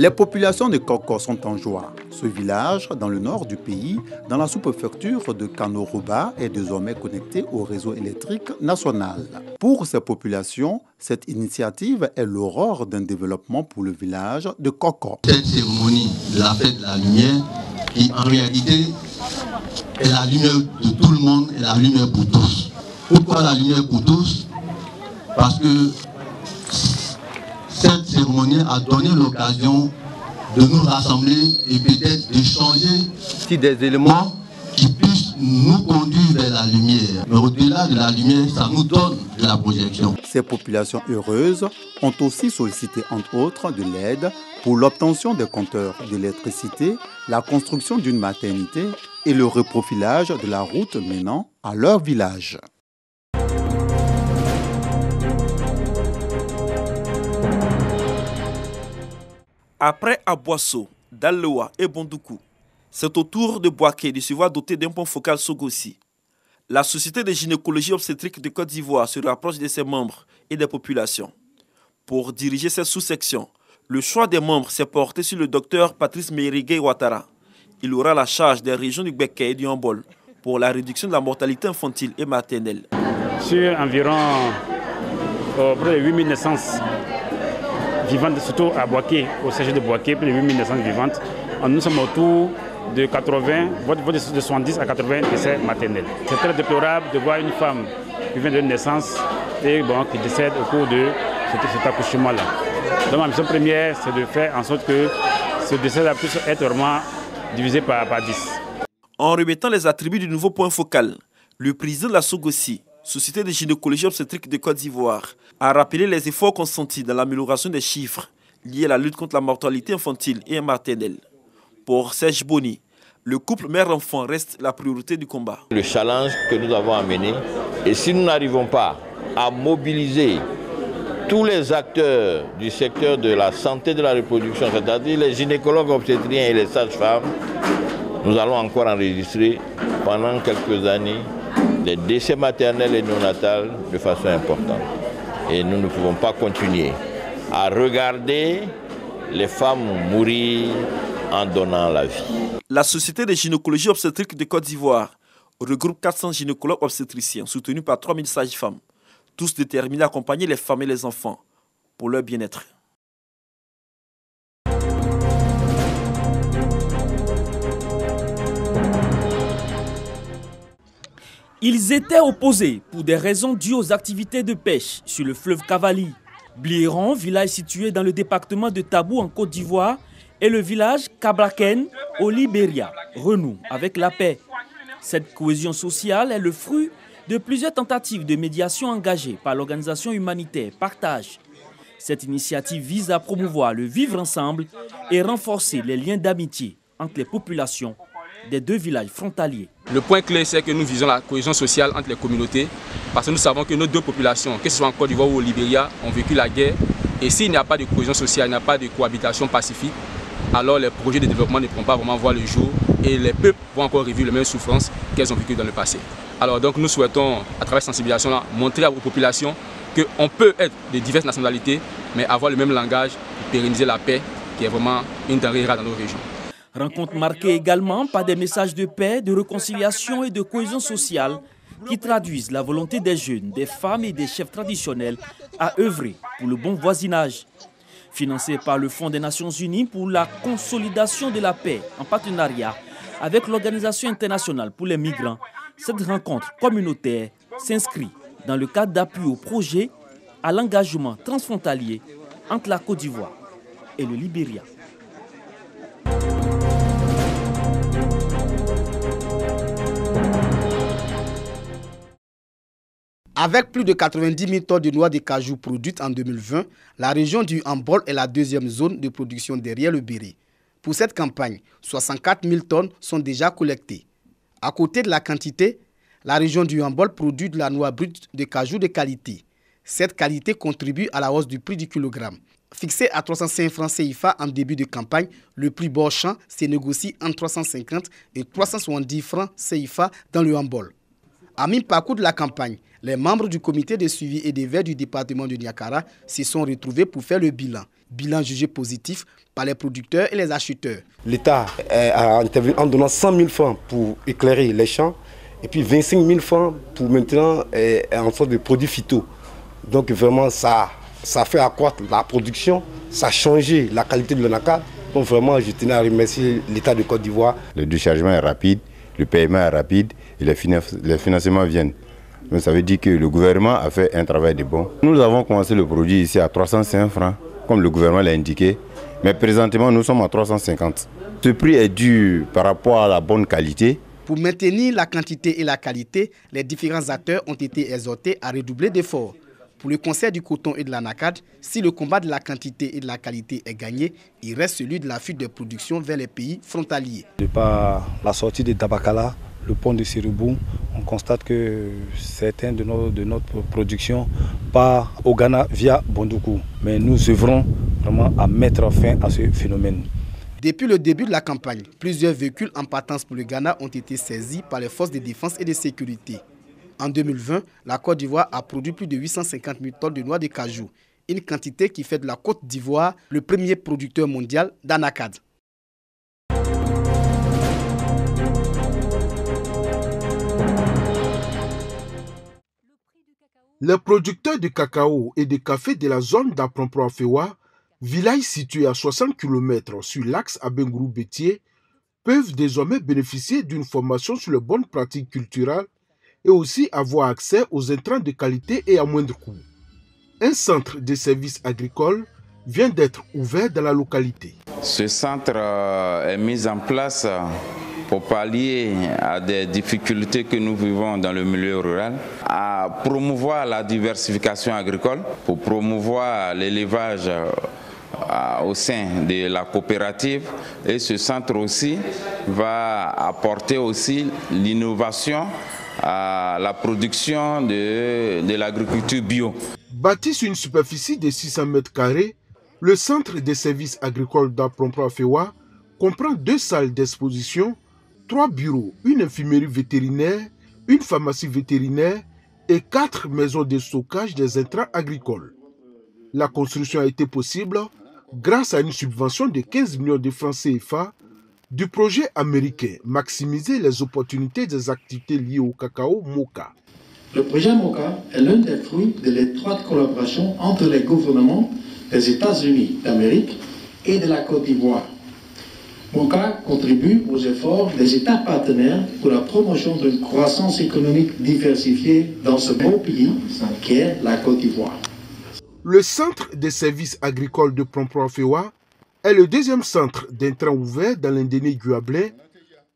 Les populations de Koko sont en joie. Ce village, dans le nord du pays, dans la sous-préfecture de Kano-Ruba, est désormais connecté au réseau électrique national. Pour ces populations, cette initiative est l'aurore d'un développement pour le village de Koko. Cette cérémonie de la fête de la lumière, qui en réalité est la lumière de tout le monde et la lumière pour tous. Pourquoi la lumière pour tous? Parce que cette cérémonie a donné l'occasion de nous rassembler et peut-être d'échanger des éléments qui puissent nous conduire vers la lumière. Mais au-delà de la lumière, ça nous donne de la projection. Ces populations heureuses ont aussi sollicité entre autres de l'aide pour l'obtention des compteurs d'électricité, la construction d'une maternité et le reprofilage de la route menant à leur village. Après Aboisseau, Dalewa et Bondoukou, c'est au tour de Boaké de se voir doté d'un point focal Sogossi. La Société de gynécologie obstétrique de Côte d'Ivoire se rapproche de ses membres et des populations. Pour diriger cette sous-section, le choix des membres s'est porté sur le docteur Patrice Meirigué Ouattara. Il aura la charge des régions du Béké et du Hambol pour la réduction de la mortalité infantile et maternelle. Sur environ près de 8000 naissances vivantes, surtout à Boaké, au CG de Boaké, plus de 8000 naissances vivantes. Nous sommes autour de 80, de 70 à 80 décès maternels. C'est très déplorable de voir une femme qui vient de naissance et qui décède au cours de cet accouchement-là. Donc ma mission première, c'est de faire en sorte que ce décès-là puisse être vraiment divisé par 10. En remettant les attributs du nouveau point focal, le président de la Sogossi, Société de gynécologie obstétrique de Côte d'Ivoire, a rappelé les efforts consentis dans l'amélioration des chiffres liés à la lutte contre la mortalité infantile et maternelle. Pour Serge Boni, le couple mère-enfant reste la priorité du combat. Le challenge que nous avons à mener, et si nous n'arrivons pas à mobiliser tous les acteurs du secteur de la santé de la reproduction, c'est-à-dire les gynécologues obstétriciens et les sages-femmes, nous allons encore enregistrer pendant quelques années des décès maternels et néonatals de façon importante. Et nous ne pouvons pas continuer à regarder les femmes mourir en donnant la vie. La Société de gynécologie obstétrique de Côte d'Ivoire regroupe 400 gynécologues obstétriciens soutenus par 3000 sages-femmes, tous déterminés à accompagner les femmes et les enfants pour leur bien-être. Ils étaient opposés pour des raisons dues aux activités de pêche sur le fleuve Cavali. Blieron, village situé dans le département de Tabou en Côte d'Ivoire, et le village Kabraken au Libéria renouent avec la paix. Cette cohésion sociale est le fruit de plusieurs tentatives de médiation engagées par l'organisation humanitaire Partage. Cette initiative vise à promouvoir le vivre ensemble et renforcer les liens d'amitié entre les populations des deux villages frontaliers. Le point clé, c'est que nous visons la cohésion sociale entre les communautés parce que nous savons que nos deux populations, que ce soit en Côte d'Ivoire ou au Libéria, ont vécu la guerre. Et s'il n'y a pas de cohésion sociale, il n'y a pas de cohabitation pacifique, alors les projets de développement ne pourront pas vraiment voir le jour et les peuples vont encore revivre les mêmes souffrances qu'elles ont vécues dans le passé. Alors donc nous souhaitons, à travers cette sensibilisation, montrer aux populations qu'on peut être de diverses nationalités, mais avoir le même langage pour pérenniser la paix, qui est vraiment une denrée rare dans nos régions. Rencontre marquée également par des messages de paix, de réconciliation et de cohésion sociale qui traduisent la volonté des jeunes, des femmes et des chefs traditionnels à œuvrer pour le bon voisinage. Financé par le Fonds des Nations Unies pour la consolidation de la paix en partenariat avec l'Organisation internationale pour les migrants, cette rencontre communautaire s'inscrit dans le cadre d'appui au projet à l'engagement transfrontalier entre la Côte d'Ivoire et le Libéria. Avec plus de 90 000 tonnes de noix de cajou produites en 2020, la région du Hambol est la deuxième zone de production derrière le Béret. Pour cette campagne, 64 000 tonnes sont déjà collectées. À côté de la quantité, la région du Hambol produit de la noix brute de cajou de qualité. Cette qualité contribue à la hausse du prix du kilogramme. Fixé à 305 francs CFA en début de campagne, le prix bord champ se négocie entre 350 et 370 francs CFA dans le Hambol. À mi-parcours de la campagne, les membres du comité de suivi et de veille du département de Niakara se sont retrouvés pour faire le bilan. Bilan jugé positif par les producteurs et les acheteurs. L'État a intervenu en donnant 100 000 francs pour éclairer les champs et puis 25 000 francs pour maintenant en sorte de produits phyto. Donc vraiment ça fait accroître la production, ça a changé la qualité de l'anacarde. Donc vraiment je tenais à remercier l'État de Côte d'Ivoire. Le déchargement est rapide, le paiement est rapide et les financements viennent. Donc ça veut dire que le gouvernement a fait un travail de bon. Nous avons commencé le produit ici à 305 francs, comme le gouvernement l'a indiqué. Mais présentement, nous sommes à 350. Ce prix est dû par rapport à la bonne qualité. Pour maintenir la quantité et la qualité, les différents acteurs ont été exhortés à redoubler d'efforts. Pour le concert du coton et de l'anacarde, si le combat de la quantité et de la qualité est gagné, il reste celui de la fuite des productions vers les pays frontaliers. De par la sortie de Dabakala, le pont de Siribou, on constate que certains de notre production part au Ghana via Bondoukou. Mais nous œuvrons vraiment à mettre fin à ce phénomène. Depuis le début de la campagne, plusieurs véhicules en partance pour le Ghana ont été saisis par les forces de défense et de sécurité. En 2020, la Côte d'Ivoire a produit plus de 850 000 tonnes de noix de cajou, une quantité qui fait de la Côte d'Ivoire le premier producteur mondial d'anacarde. Les producteurs de cacao et de café de la zone d'Aprompro-Afewa, village situé à 60 km sur l'axe Abengourou-Bétier, peuvent désormais bénéficier d'une formation sur les bonnes pratiques culturelles et aussi avoir accès aux intrants de qualité et à moindre coût. Un centre de services agricoles vient d'être ouvert dans la localité. Ce centre est mis en place pour pallier à des difficultés que nous vivons dans le milieu rural, à promouvoir la diversification agricole, pour promouvoir l'élevage au sein de la coopérative, et ce centre aussi va apporter aussi l'innovation à la production de l'agriculture bio. Bâti sur une superficie de 600 m², le centre des services agricoles d'Aprompro-Afewa comprend 2 salles d'exposition, 3 bureaux, une infirmerie vétérinaire, une pharmacie vétérinaire et 4 maisons de stockage des intrants agricoles. La construction a été possible grâce à une subvention de 15 millions de francs CFA du projet américain Maximiser les opportunités des activités liées au cacao MOCA. Le projet MOCA est l'un des fruits de l'étroite collaboration entre les gouvernements des États-Unis d'Amérique et de la Côte d'Ivoire. MOCA contribue aux efforts des États partenaires pour la promotion d'une croissance économique diversifiée dans ce beau pays qu'est la Côte d'Ivoire. Le centre des services agricoles de Aprompro-Afewa est le deuxième centre d'intrants ouvert dans l'Indéné Guablé,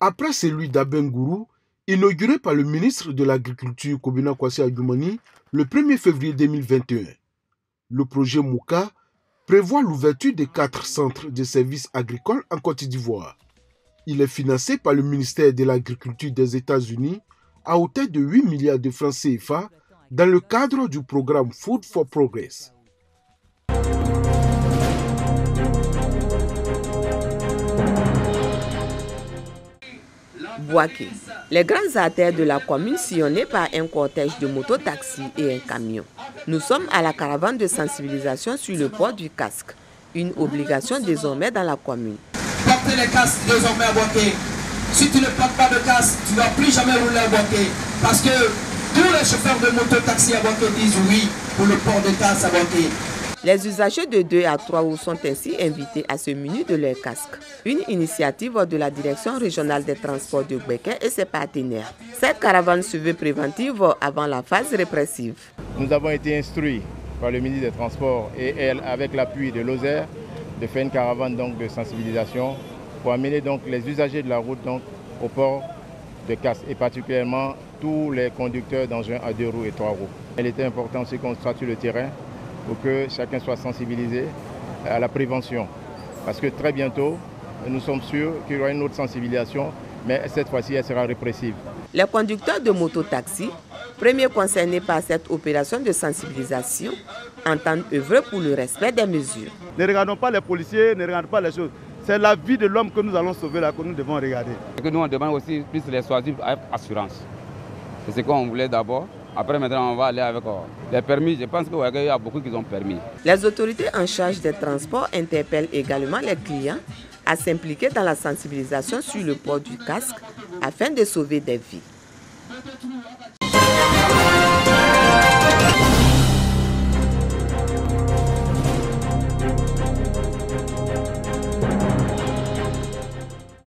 après celui d'Abengourou, inauguré par le ministre de l'Agriculture Kobina Kwasi Adjoumani le 1er février 2021. Le projet MOCA prévoit l'ouverture de 4 centres de services agricoles en Côte d'Ivoire. Il est financé par le ministère de l'Agriculture des États-Unis à hauteur de 8 milliards de francs CFA dans le cadre du programme Food for Progress. Boaké. Les grandes artères de la commune sillonnées par un cortège de mototaxis et un camion. Nous sommes à la caravane de sensibilisation sur le port du casque, une obligation désormais dans la commune. Portez les casques désormais à Boaké. Si tu ne portes pas de casque, tu ne vas plus jamais rouler à Boaké. Parce que tous les chauffeurs de mototaxis à Boaké disent oui pour le port de casque à Boaké. Les usagers de 2 à 3 roues sont ainsi invités à se munir de leur casque. Une initiative de la Direction régionale des transports de Béquet et ses partenaires. Cette caravane se veut préventive avant la phase répressive. Nous avons été instruits par le ministre des Transports et elle, avec l'appui de l'OSER, de faire une caravane donc, de sensibilisation pour amener donc, les usagers de la route donc, au port de casque et particulièrement tous les conducteurs d'engins à 2 roues et 3 roues. Il était important aussi qu'on soit sur le terrain pour que chacun soit sensibilisé à la prévention. Parce que très bientôt, nous sommes sûrs qu'il y aura une autre sensibilisation, mais cette fois-ci, elle sera répressive. Les conducteurs de mototaxi, premiers concernés par cette opération de sensibilisation, entendent œuvrer pour le respect des mesures. Ne regardons pas les policiers, ne regardons pas les choses. C'est la vie de l'homme que nous allons sauver là, que nous devons regarder. Ce que nous on demande aussi plus les soisives assurance. C'est ce qu'on voulait d'abord. Après, maintenant, on va aller avec les permis. Je pense qu'il y a beaucoup qui ont permis. Les autorités en charge des transports interpellent également les clients à s'impliquer dans la sensibilisation sur le port du casque afin de sauver des vies.